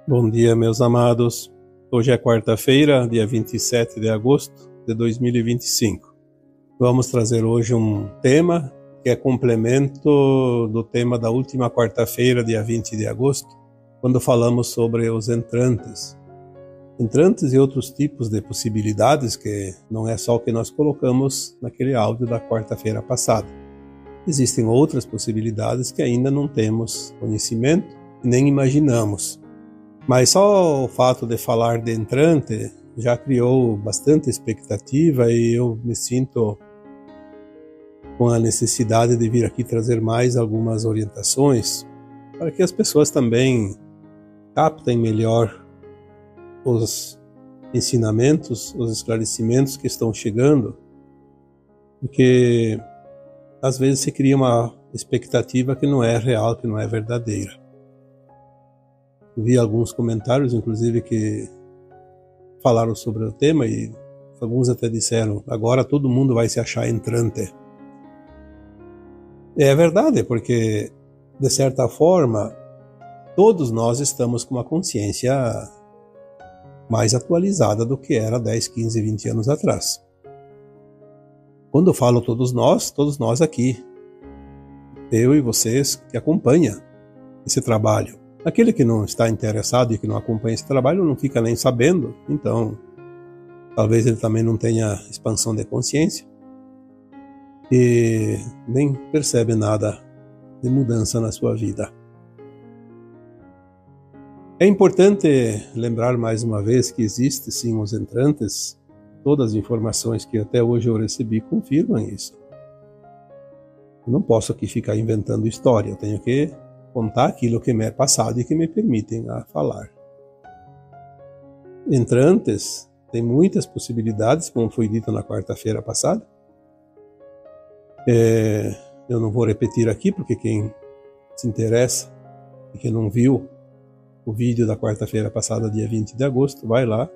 Bom dia, meus amados. Hoje é quarta-feira, dia 27 de agosto de 2025. Vamos trazer hoje um tema que é complemento do tema da última quarta-feira, dia 20 de agosto, quando falamos sobre os entrantes. Entrantes e outros tipos de possibilidades, que não é só o que nós colocamos naquele áudio da quarta-feira passada. Existem outras possibilidades que ainda não temos conhecimento e nem imaginamos. Mas só o fato de falar de entrante já criou bastante expectativa e eu me sinto com a necessidade de vir aqui trazer mais algumas orientações para que as pessoas também captem melhor os ensinamentos, os esclarecimentos que estão chegando, porque às vezes se cria uma expectativa que não é real, que não é verdadeira. Vi alguns comentários, inclusive, que falaram sobre o tema e alguns até disseram: agora todo mundo vai se achar entrante. É verdade, porque, de certa forma, todos nós estamos com uma consciência mais atualizada do que era 10, 15, 20 anos atrás. Quando eu falo todos nós aqui, eu e vocês que acompanham esse trabalho. Aquele que não está interessado e que não acompanha esse trabalho não fica nem sabendo, então talvez ele também não tenha expansão de consciência e nem percebe nada de mudança na sua vida. É importante lembrar mais uma vez que existe sim os entrantes. Todas as informações que até hoje eu recebi confirmam isso. Eu não posso aqui ficar inventando história, eu tenho que contar aquilo que me é passado e que me permitem a falar. Entrantes tem muitas possibilidades, como foi dito na quarta-feira passada. Eu não vou repetir aqui, porque quem se interessa e quem não viu o vídeo da quarta-feira passada, dia 20 de agosto, vai lá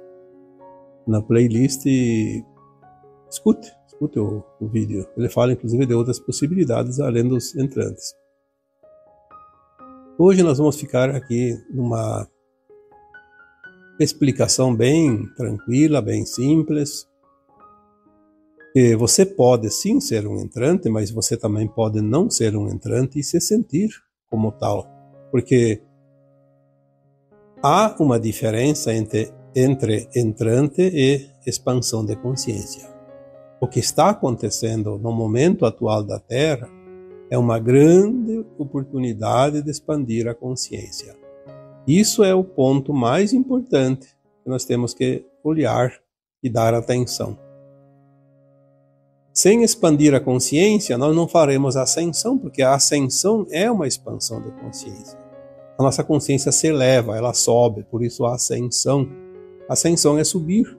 na playlist e escute o vídeo. Ele fala inclusive de outras possibilidades além dos entrantes. Hoje nós vamos ficar aqui numa explicação bem tranquila, bem simples, que você pode sim ser um entrante, mas você também pode não ser um entrante e se sentir como tal, porque há uma diferença entre entrante e expansão de consciência. O que está acontecendo no momento atual da Terra é uma grande oportunidade de expandir a consciência. Isso é o ponto mais importante que nós temos que olhar e dar atenção. Sem expandir a consciência, nós não faremos ascensão, porque a ascensão é uma expansão de consciência. A nossa consciência se eleva, ela sobe, por isso a ascensão. Ascensão é subir.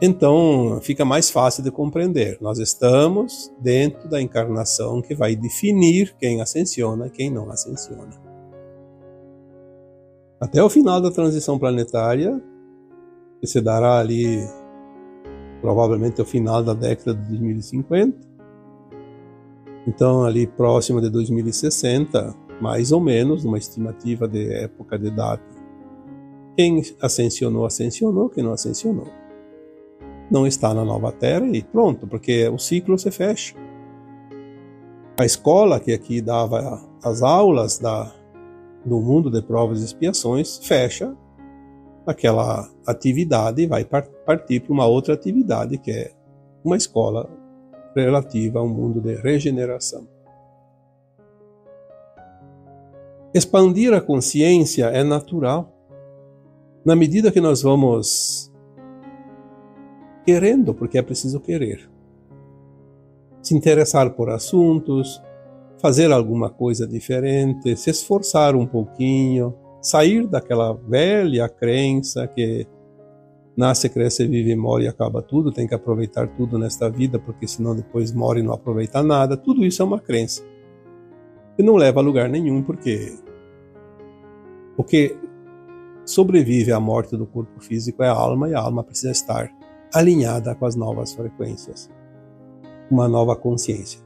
Então, fica mais fácil de compreender. Nós estamos dentro da encarnação que vai definir quem ascensiona e quem não ascensiona. Até o final da transição planetária, que se dará ali, provavelmente, ao final da década de 2050, então, ali próximo de 2060, mais ou menos, uma estimativa de época de data. Quem ascensionou, ascensionou. Quem não ascensionou, não está na nova Terra e pronto, porque o ciclo se fecha. A escola que aqui dava as aulas do mundo de provas e expiações fecha aquela atividade e vai partir para uma outra atividade que é uma escola relativa ao mundo de regeneração. Expandir a consciência é natural. Na medida que nós vamos querendo, porque é preciso querer, se interessar por assuntos, fazer alguma coisa diferente, se esforçar um pouquinho, sair daquela velha crença que nasce, cresce, vive, morre e acaba tudo, tem que aproveitar tudo nesta vida, porque senão depois morre e não aproveita nada. Tudo isso é uma crença que não leva a lugar nenhum, porque o que sobrevive à morte do corpo físico é a alma, e a alma precisa estar alinhada com as novas frequências, uma nova consciência.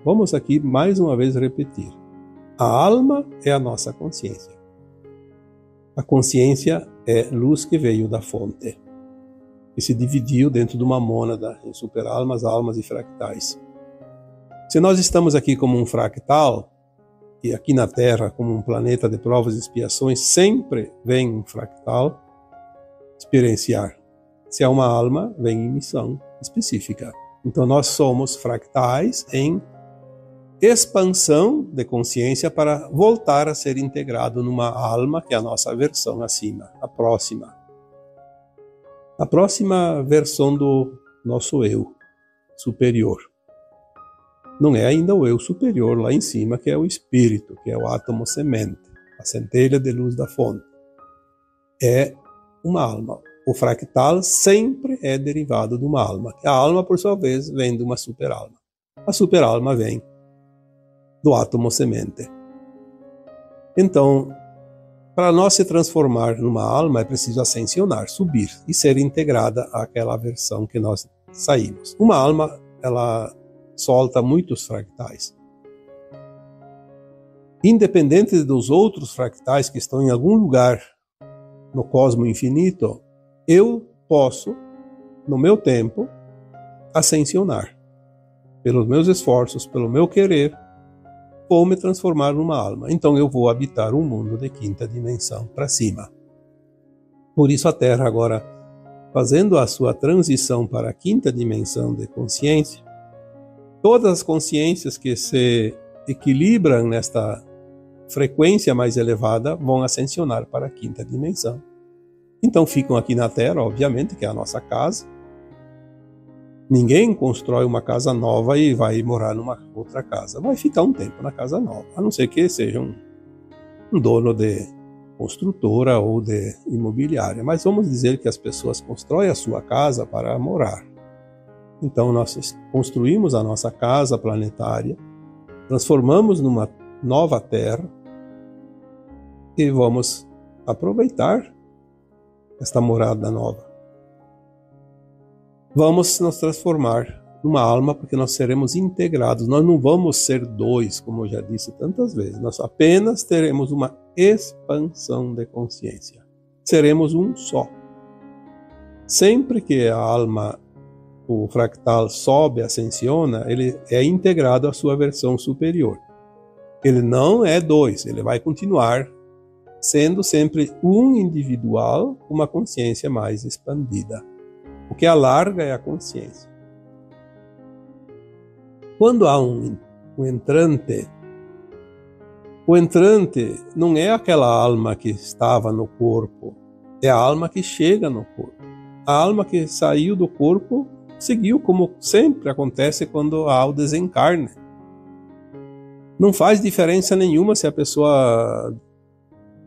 Vamos aqui mais uma vez repetir. A alma é a nossa consciência. A consciência é luz que veio da fonte, que se dividiu dentro de uma mônada em superalmas, almas e fractais. Se nós estamos aqui como um fractal, e aqui na Terra como um planeta de provas e expiações, sempre vem um fractal experienciar. Se é uma alma, vem em missão específica. Então nós somos fractais em expansão de consciência para voltar a ser integrado numa alma que é a nossa versão acima, a próxima versão do nosso eu superior. Não é ainda o eu superior lá em cima, que é o espírito, que é o átomo semente, a centelha de luz da fonte. É uma alma. O fractal sempre é derivado de uma alma. A alma, por sua vez, vem de uma superalma. A superalma vem do átomo semente. Então, para nós se transformar numa alma, é preciso ascensionar, subir e ser integrada àquela versão que nós saímos. Uma alma, ela solta muitos fractais. Independente dos outros fractais que estão em algum lugar no cosmo infinito, eu posso, no meu tempo, ascensionar. Pelos meus esforços, pelo meu querer, vou me transformar numa alma. Então eu vou habitar um mundo de quinta dimensão para cima. Por isso a Terra agora, fazendo a sua transição para a quinta dimensão de consciência, todas as consciências que se equilibram nesta frequência mais elevada vão ascensionar para a quinta dimensão. Então ficam aqui na Terra, obviamente, que é a nossa casa. Ninguém constrói uma casa nova e vai morar numa outra casa. Vai ficar um tempo na casa nova, a não ser que seja um dono de construtora ou de imobiliária. Mas vamos dizer que as pessoas constroem a sua casa para morar. Então nós construímos a nossa casa planetária, transformamos numa nova Terra e vamos aproveitar esta morada nova. Vamos nos transformar numa alma porque nós seremos integrados. Nós não vamos ser dois, como eu já disse tantas vezes. Nós apenas teremos uma expansão de consciência. Seremos um só. Sempre que a alma, o fractal, sobe, ascensiona, ele é integrado à sua versão superior. Ele não é dois, ele vai continuar sendo sempre um individual com uma consciência mais expandida. O que alarga é a consciência. Quando há um entrante, o entrante não é aquela alma que estava no corpo, é a alma que chega no corpo. A alma que saiu do corpo seguiu, como sempre acontece quando há o desencarne. Não faz diferença nenhuma se a pessoa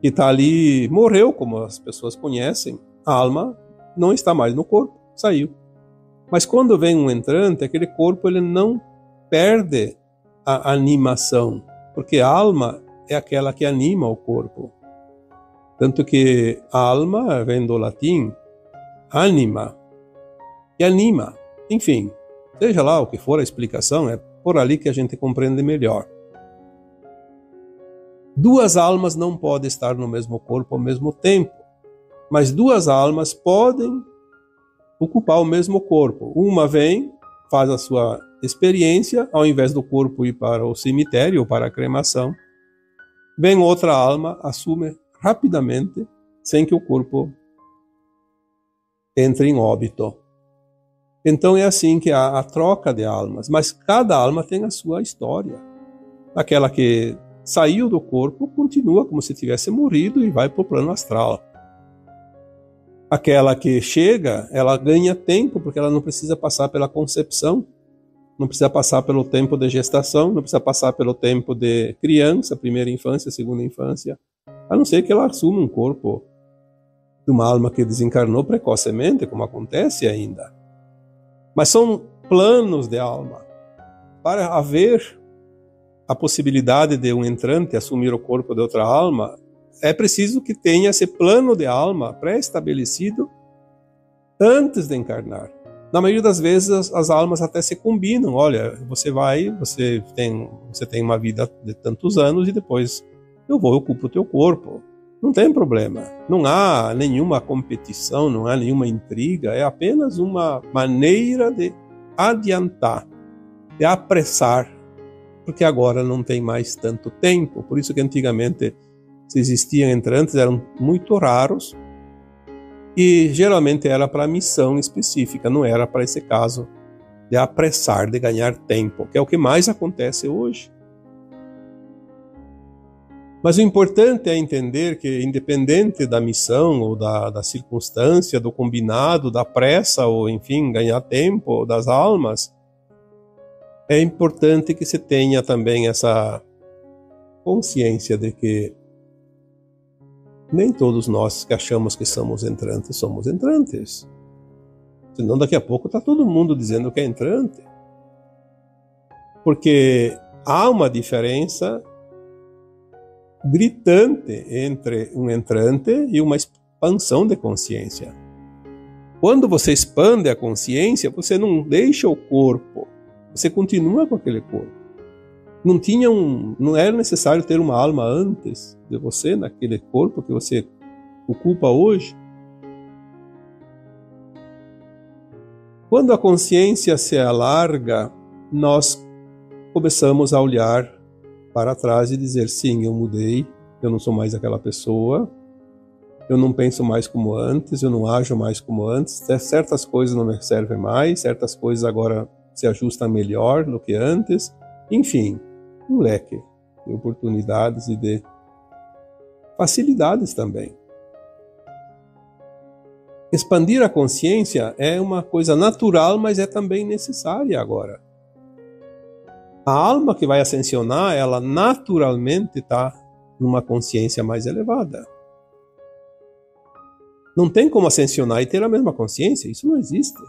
que está ali morreu, como as pessoas conhecem. A alma não está mais no corpo, saiu. Mas quando vem um entrante, aquele corpo ele não perde a animação, porque a alma é aquela que anima o corpo. Tanto que a alma vem do latim anima, que anima. Enfim, seja lá o que for a explicação, é por ali que a gente compreende melhor. Duas almas não podem estar no mesmo corpo ao mesmo tempo, mas duas almas podem ocupar o mesmo corpo. Uma vem, faz a sua experiência, ao invés do corpo ir para o cemitério ou para a cremação, vem outra alma, assume rapidamente, sem que o corpo entre em óbito. Então é assim que há a troca de almas, mas cada alma tem a sua história. Aquela que saiu do corpo continua como se tivesse morrido e vai para o plano astral. Aquela que chega, ela ganha tempo, porque ela não precisa passar pela concepção, não precisa passar pelo tempo de gestação, não precisa passar pelo tempo de criança, primeira infância, segunda infância, a não ser que ela assuma um corpo de uma alma que desencarnou precocemente, como acontece ainda. Mas são planos de alma. Para haver a possibilidade de um entrante assumir o corpo de outra alma, é preciso que tenha esse plano de alma pré-estabelecido antes de encarnar. Na maioria das vezes as almas até se combinam. Olha, você tem uma vida de tantos anos e depois eu ocupo o teu corpo. Não tem problema. Não há nenhuma competição, não há nenhuma intriga. É apenas uma maneira de adiantar, de apressar, porque agora não tem mais tanto tempo. Por isso que antigamente, se existiam entrantes, eram muito raros e geralmente era para missão específica, não era para esse caso de apressar, de ganhar tempo, que é o que mais acontece hoje. Mas o importante é entender que, independente da missão ou da circunstância, do combinado, da pressa, ou enfim, ganhar tempo das almas, é importante que se tenha também essa consciência de que nem todos nós que achamos que somos entrantes. Senão daqui a pouco está todo mundo dizendo que é entrante. Porque há uma diferença gritante entre um entrante e uma expansão de consciência. Quando você expande a consciência, você não deixa o corpo, você continua com aquele corpo. Não era necessário ter uma alma antes de você, naquele corpo que você ocupa hoje. Quando a consciência se alarga, nós começamos a olhar para trás e dizer, sim, eu mudei, eu não sou mais aquela pessoa, eu não penso mais como antes, eu não ajo mais como antes, certas coisas não me servem mais, certas coisas agora se ajustam melhor do que antes, enfim, um leque de oportunidades e de facilidades também. Expandir a consciência é uma coisa natural, mas é também necessária agora. A alma que vai ascensionar, ela naturalmente está numa consciência mais elevada. Não tem como ascensionar e ter a mesma consciência, isso não existe.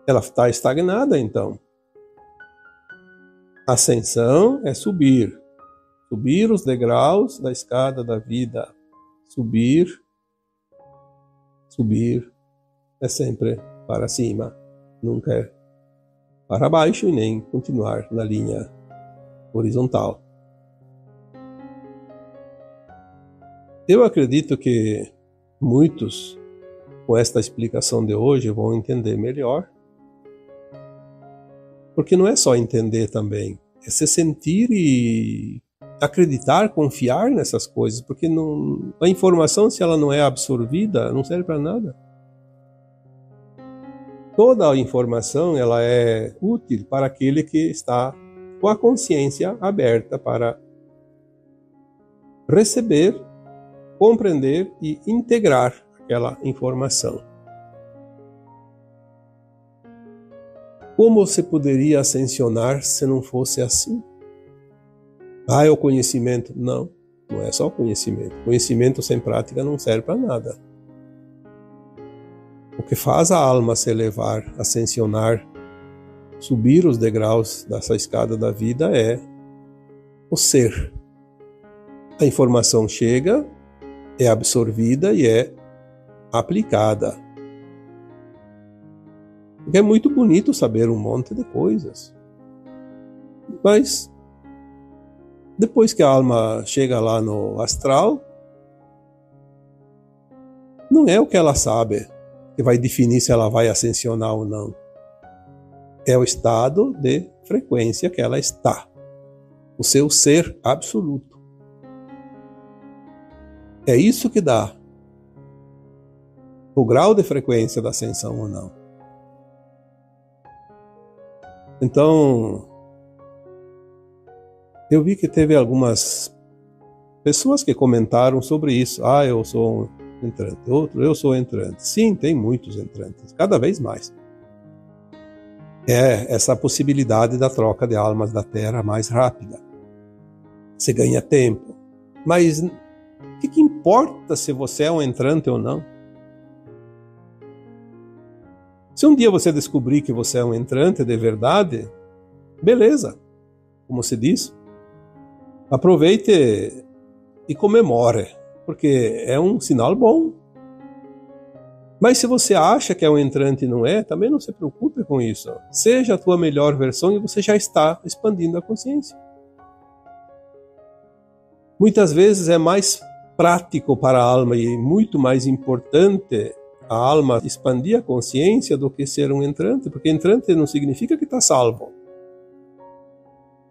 Ela está estagnada, então. Ascensão é subir. Subir os degraus da escada da vida. Subir é sempre para cima, nunca é para baixo e nem continuar na linha horizontal. Eu acredito que muitos, com esta explicação de hoje, vão entender melhor. Porque não é só entender também, é se sentir e acreditar, confiar nessas coisas, porque a informação, se ela não é absorvida, não serve para nada. Toda a informação ela é útil para aquele que está com a consciência aberta para receber, compreender e integrar aquela informação. Como se poderia ascensionar se não fosse assim? É o conhecimento? Não, não é só conhecimento. Conhecimento sem prática não serve para nada. O que faz a alma se elevar, ascensionar, subir os degraus dessa escada da vida é o ser. A informação chega, é absorvida e é aplicada. É muito bonito saber um monte de coisas. Mas depois que a alma chega lá no astral, não é o que ela sabe que vai definir se ela vai ascensionar ou não. É o estado de frequência que ela está. O seu ser absoluto. É isso que dá o grau de frequência da ascensão ou não. Então, eu vi que teve algumas pessoas que comentaram sobre isso. Eu sou um entrante. Outro, eu sou entrante. Sim, tem muitos entrantes, cada vez mais. É essa possibilidade da troca de almas da Terra mais rápida. Você ganha tempo. Mas o que importa se você é um entrante ou não? Se um dia você descobrir que você é um entrante de verdade, beleza, como se diz. Aproveite e comemore, porque é um sinal bom. Mas se você acha que é um entrante e não é, também não se preocupe com isso. Seja a tua melhor versão e você já está expandindo a consciência. Muitas vezes é mais prático para a alma e muito mais importante a alma expandir a consciência do que ser um entrante, porque entrante não significa que está salvo.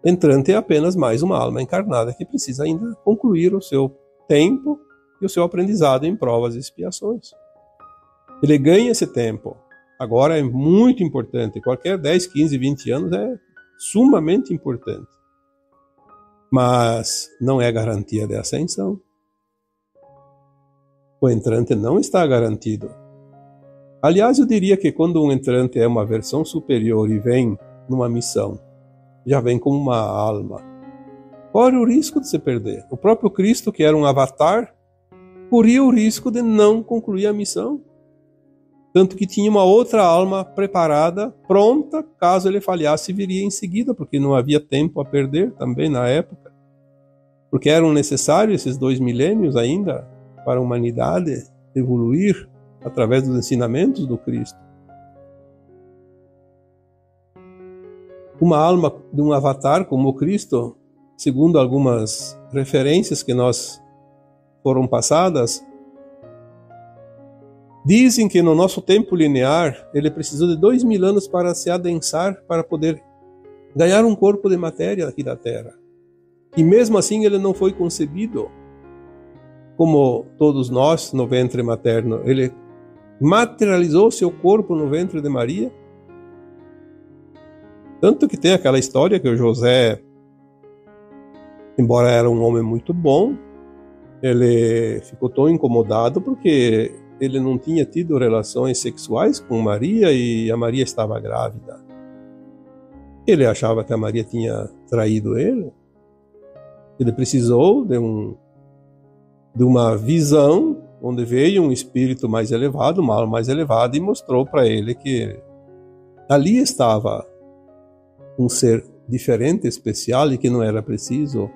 Entrante é apenas mais uma alma encarnada que precisa ainda concluir o seu tempo e o seu aprendizado em provas e expiações. Ele ganha esse tempo. Agora é muito importante. Qualquer 10, 15, 20 anos é sumamente importante. Mas não é garantia de ascensão. O entrante não está garantido. Aliás, eu diria que quando um entrante é uma versão superior e vem numa missão, já vem como uma alma, corre o risco de se perder. O próprio Cristo, que era um avatar, corria o risco de não concluir a missão. Tanto que tinha uma outra alma preparada, pronta, caso ele falhasse, viria em seguida, porque não havia tempo a perder também na época. Porque eram necessários esses 2 milênios ainda para a humanidade evoluir através dos ensinamentos do Cristo. Uma alma de um avatar como o Cristo, segundo algumas referências que nós foram passadas, dizem que no nosso tempo linear ele precisou de 2.000 anos para se adensar, para poder ganhar um corpo de matéria aqui da Terra. E mesmo assim ele não foi concebido como todos nós no ventre materno. Ele materializou seu corpo no ventre de Maria. Tanto que tem aquela história que o José, embora era um homem muito bom, ele ficou tão incomodado porque ele não tinha tido relações sexuais com Maria e a Maria estava grávida. Ele achava que a Maria tinha traído ele. Ele precisou de uma visão onde veio um espírito mais elevado, uma alma mais elevada, e mostrou para ele que ali estava um ser diferente, especial, e que não era preciso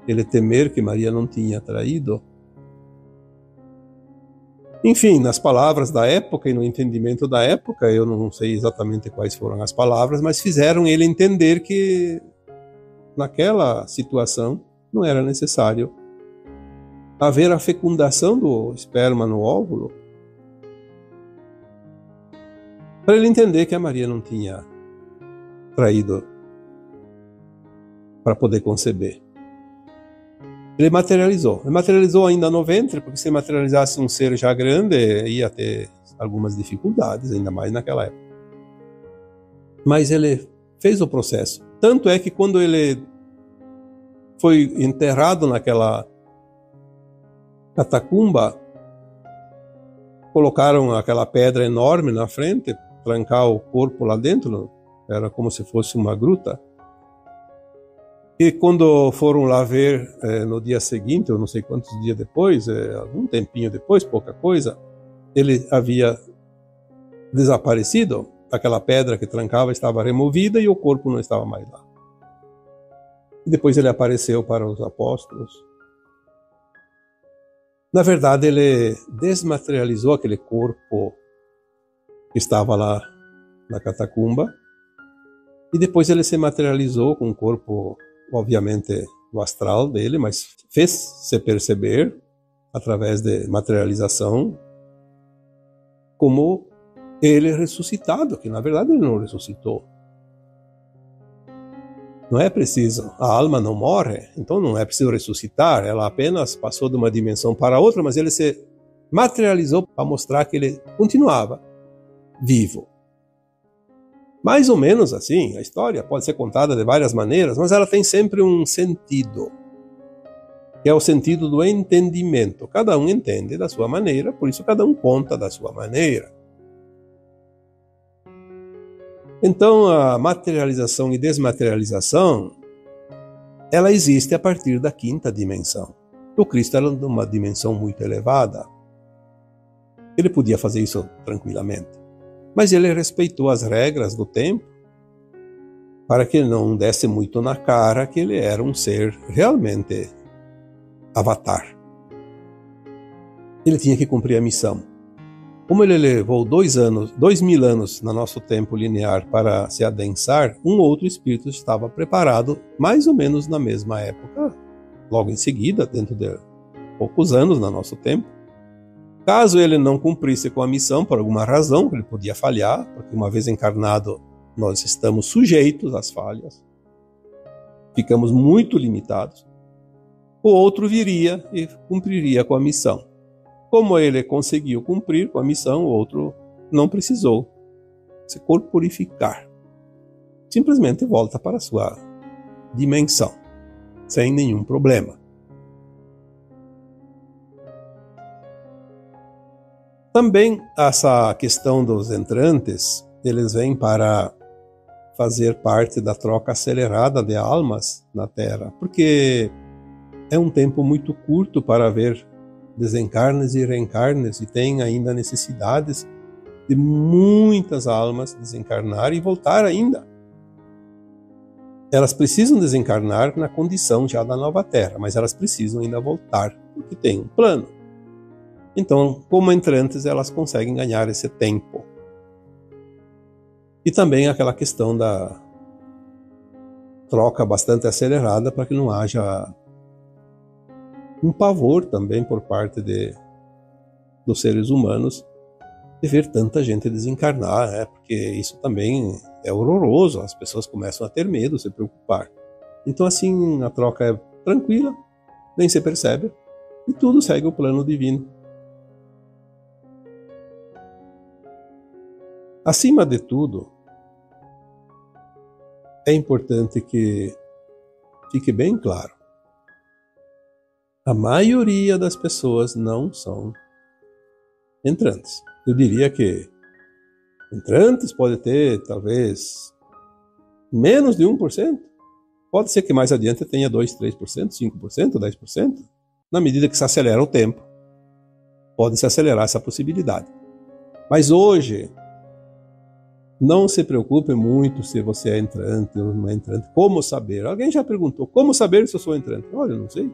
ele temer que Maria não tinha traído. Enfim, nas palavras da época e no entendimento da época, eu não sei exatamente quais foram as palavras, mas fizeram ele entender que naquela situação não era necessário haver a fecundação do esperma no óvulo, para ele entender que a Maria não tinha traído para poder conceber. Ele materializou ainda no ventre, porque se materializasse um ser já grande, ia ter algumas dificuldades, ainda mais naquela época. Mas ele fez o processo. Tanto é que quando ele foi enterrado naquela catacumba, colocaram aquela pedra enorme na frente, trancar o corpo lá dentro, era como se fosse uma gruta. E quando foram lá ver no dia seguinte, eu não sei quantos dias depois, algum tempinho depois, pouca coisa, ele havia desaparecido, aquela pedra que trancava estava removida e o corpo não estava mais lá. E depois ele apareceu para os apóstolos. Na verdade, ele desmaterializou aquele corpo que estava lá na catacumba, e depois ele se materializou com o corpo, obviamente, do astral dele, mas fez-se perceber, através de materialização, como ele ressuscitado, que na verdade ele não ressuscitou. Não é preciso, a alma não morre, então não é preciso ressuscitar, ela apenas passou de uma dimensão para outra, mas ele se materializou para mostrar que ele continuava vivo. Mais ou menos assim, a história pode ser contada de várias maneiras, mas ela tem sempre um sentido, que é o sentido do entendimento. Cada um entende da sua maneira, por isso cada um conta da sua maneira. Então, a materialização e desmaterialização, ela existe a partir da 5ª dimensão. O Cristo era de uma dimensão muito elevada. Ele podia fazer isso tranquilamente. Mas ele respeitou as regras do tempo para que não desse muito na cara que ele era um ser realmente avatar. Ele tinha que cumprir a missão. Como ele levou 2.000 anos no nosso tempo linear para se adensar, um outro espírito estava preparado mais ou menos na mesma época, logo em seguida, dentro de poucos anos no nosso tempo. Caso ele não cumprisse com a missão por alguma razão, ele podia falhar, porque uma vez encarnado nós estamos sujeitos às falhas, ficamos muito limitados, o outro viria e cumpriria com a missão. Como ele conseguiu cumprir com a missão, o outro não precisou se corporificar. Simplesmente volta para a sua dimensão, sem nenhum problema. Também essa questão dos entrantes, eles vêm para fazer parte da troca acelerada de almas na Terra, porque é um tempo muito curto para ver desencarnes e reencarnes, e tem ainda necessidades de muitas almas desencarnar e voltar ainda. Elas precisam desencarnar na condição já da nova Terra, mas elas precisam ainda voltar, porque tem um plano. Então, como entrantes, elas conseguem ganhar esse tempo. E também aquela questão da troca bastante acelerada para que não haja um pavor também por parte dos seres humanos de ver tanta gente desencarnar, né? Porque isso também é horroroso, as pessoas começam a ter medo, se preocupar. Então assim, a troca é tranquila, nem se percebe, e tudo segue o plano divino. Acima de tudo, é importante que fique bem claro: a maioria das pessoas não são entrantes. Eu diria que entrantes pode ter, talvez, menos de 1%. Pode ser que mais adiante tenha 2%, 3%, 5%, 10%. Na medida que se acelera o tempo, pode se acelerar essa possibilidade. Mas hoje, não se preocupe muito se você é entrante ou não é entrante. Como saber? Alguém já perguntou, como saber se eu sou entrante? Olha, eu não sei.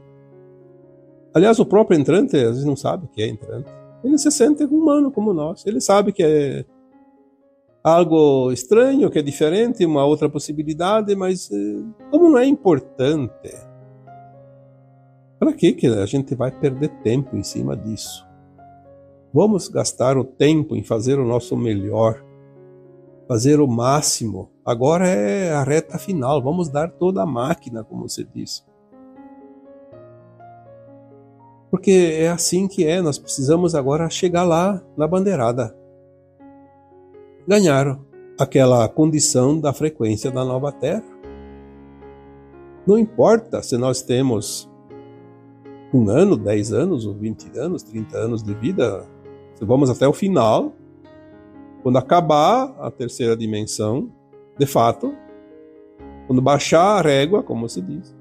Aliás, o próprio entrante às vezes não sabe que é entrante. Ele se sente humano como nós. Ele sabe que é algo estranho, que é diferente, uma outra possibilidade, mas como não é importante, para que a gente vai perder tempo em cima disso? Vamos gastar o tempo em fazer o nosso melhor, fazer o máximo. Agora é a reta final, vamos dar toda a máquina, como se diz. Porque é assim que é, nós precisamos agora chegar lá na bandeirada. Ganhar aquela condição da frequência da nova Terra. Não importa se nós temos 1 ano, 10 anos, ou 20 anos, 30 anos de vida, se vamos até o final, quando acabar a terceira dimensão, de fato, quando baixar a régua, como se diz,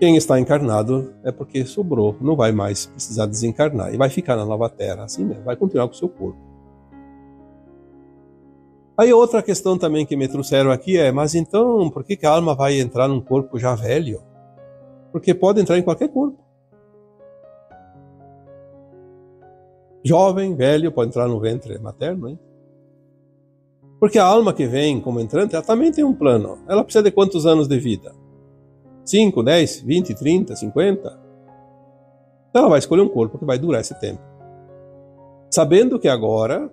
quem está encarnado é porque sobrou, não vai mais precisar desencarnar e vai ficar na nova Terra, assim mesmo, vai continuar com o seu corpo. Aí outra questão também que me trouxeram aqui é, mas então por que a alma vai entrar num corpo já velho? Porque pode entrar em qualquer corpo. Jovem, velho, pode entrar no ventre materno, hein? Porque a alma que vem como entrante, ela também tem um plano. Ela precisa de quantos anos de vida? 5, 10, 20, 30, 50? Então ela vai escolher um corpo que vai durar esse tempo. Sabendo que agora,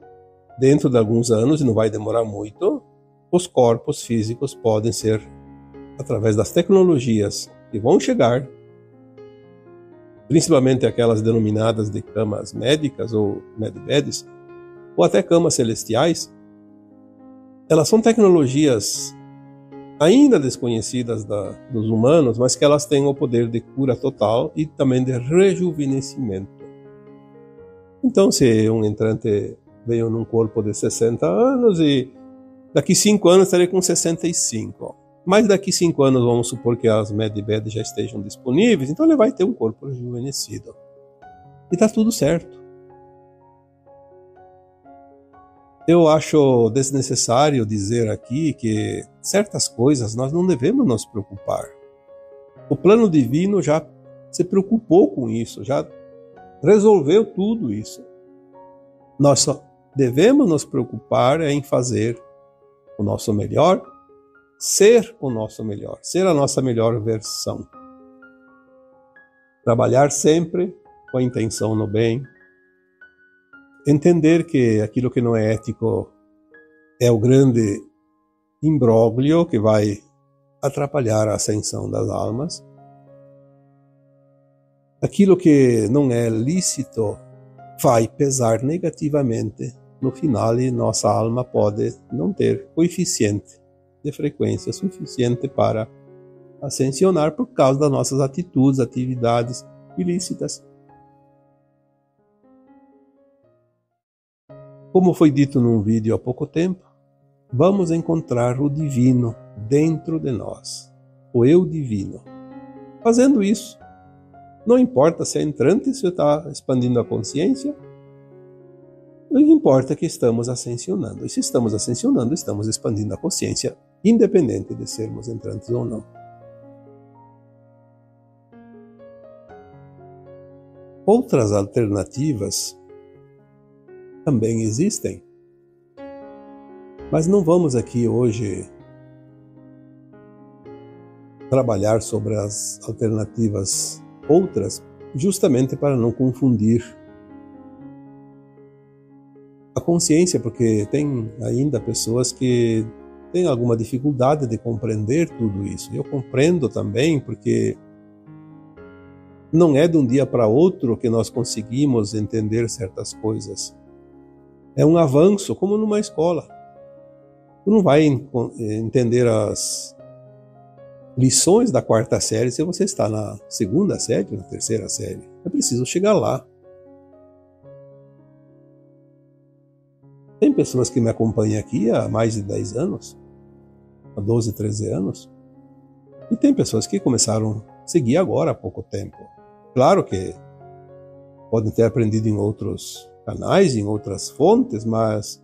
dentro de alguns anos, e não vai demorar muito, os corpos físicos podem ser, através das tecnologias que vão chegar, principalmente aquelas denominadas de camas médicas ou medbeds, ou até camas celestiais, elas são tecnologias ainda desconhecidas dos humanos, mas que elas têm o poder de cura total e também de rejuvenescimento. Então, se um entrante veio num corpo de 60 anos e daqui 5 anos estarei com 65, mas daqui 5 anos vamos supor que as medbeds já estejam disponíveis, então ele vai ter um corpo rejuvenescido. E está tudo certo. Eu acho desnecessário dizer aqui que certas coisas nós não devemos nos preocupar. O plano divino já se preocupou com isso, já resolveu tudo isso. Nós só devemos nos preocupar em fazer o nosso melhor, ser o nosso melhor, ser a nossa melhor versão. Trabalhar sempre com a intenção no bem. Entender que aquilo que não é ético é o grande imbróglio que vai atrapalhar a ascensão das almas. Aquilo que não é lícito vai pesar negativamente no final e nossa alma pode não ter coeficiente de frequência suficiente para ascensionar por causa das nossas atitudes, atividades ilícitas. Como foi dito num vídeo há pouco tempo, vamos encontrar o divino dentro de nós, o eu divino. Fazendo isso, não importa se é entrante, se está expandindo a consciência, o que importa é que estamos ascensionando. E se estamos ascensionando, estamos expandindo a consciência, independente de sermos entrantes ou não. Outras alternativas também existem, mas não vamos aqui hoje trabalhar sobre as alternativas outras, justamente para não confundir a consciência, porque tem ainda pessoas que têm alguma dificuldade de compreender tudo isso. Eu compreendo também, porque não é de um dia para outro que nós conseguimos entender certas coisas. É um avanço, como numa escola. Tu não vai entender as lições da 4ª série se você está na 2ª série, na 3ª série. É preciso chegar lá. Tem pessoas que me acompanham aqui há mais de 10 anos, há 12, 13 anos, e tem pessoas que começaram a seguir agora há pouco tempo. Claro que podem ter aprendido em outros canais, em outras fontes, mas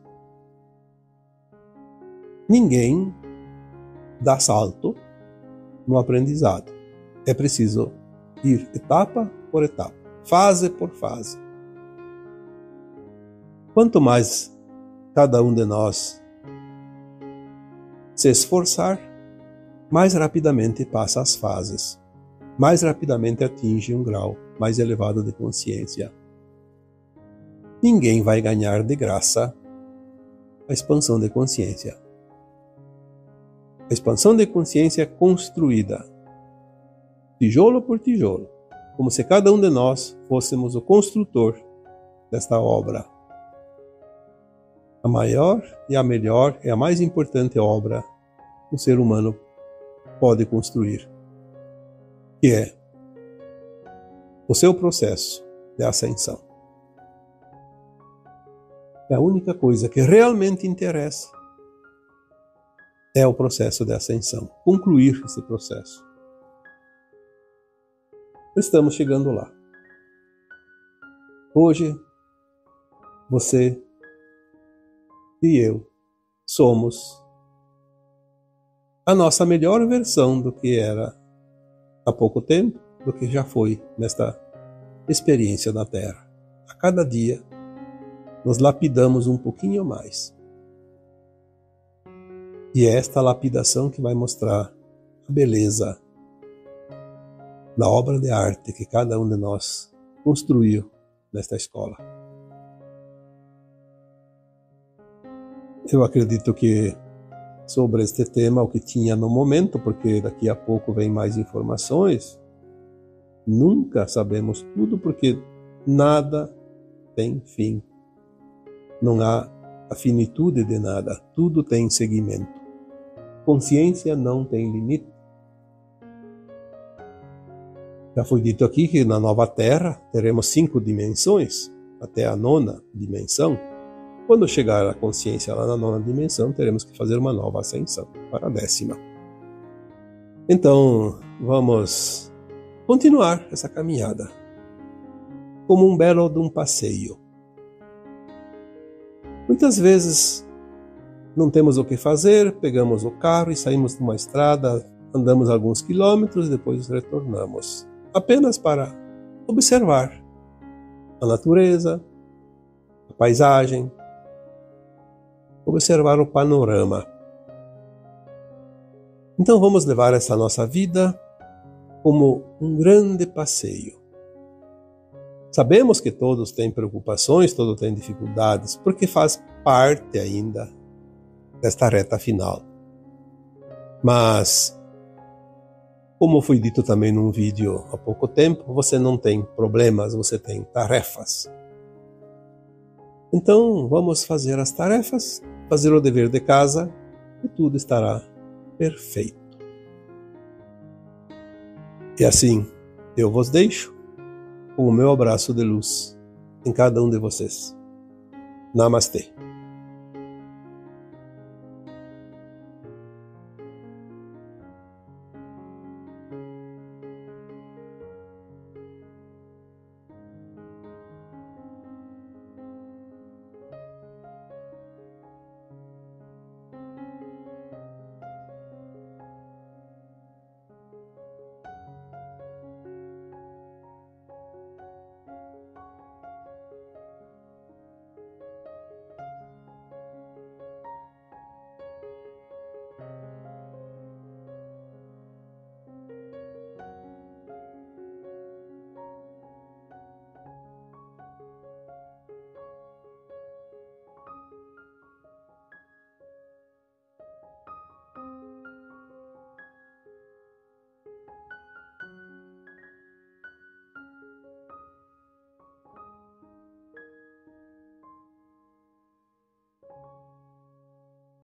ninguém dá salto no aprendizado. É preciso ir etapa por etapa, fase por fase. Quanto mais cada um de nós se esforçar, mais rapidamente passa as fases, mais rapidamente atinge um grau mais elevado de consciência. Ninguém vai ganhar de graça a expansão de consciência. A expansão de consciência é construída, tijolo por tijolo, como se cada um de nós fôssemos o construtor desta obra. A maior e a melhor e a mais importante obra que o ser humano pode construir, que é o seu processo de ascensão. É a única coisa que realmente interessa. É o processo de ascensão, concluir esse processo. Estamos chegando lá. Hoje, você e eu somos a nossa melhor versão do que era há pouco tempo, do que já foi nesta experiência na Terra. A cada dia, nos lapidamos um pouquinho mais. E é esta lapidação que vai mostrar a beleza da obra de arte que cada um de nós construiu nesta escola. Eu acredito que sobre este tema, o que tinha no momento, porque daqui a pouco vem mais informações, nunca sabemos tudo, porque nada tem fim. Não há a finitude de nada, tudo tem seguimento. Consciência não tem limite. Já foi dito aqui que na nova Terra teremos 5 dimensões, até a 9ª dimensão. Quando chegar a consciência lá na 9ª dimensão, teremos que fazer uma nova ascensão para a 10ª. Então, vamos continuar essa caminhada como um belo de um passeio. Muitas vezes não temos o que fazer, pegamos o carro e saímos de uma estrada, andamos alguns quilômetros e depois retornamos, apenas para observar a natureza, a paisagem, observar o panorama. Então vamos levar essa nossa vida como um grande passeio. Sabemos que todos têm preocupações, todos têm dificuldades, porque faz parte ainda desta reta final. Mas, como foi dito também num vídeo há pouco tempo, você não tem problemas, você tem tarefas. Então, vamos fazer as tarefas, fazer o dever de casa e tudo estará perfeito. E assim, eu vos deixo com o meu abraço de luz em cada um de vocês. Namastê.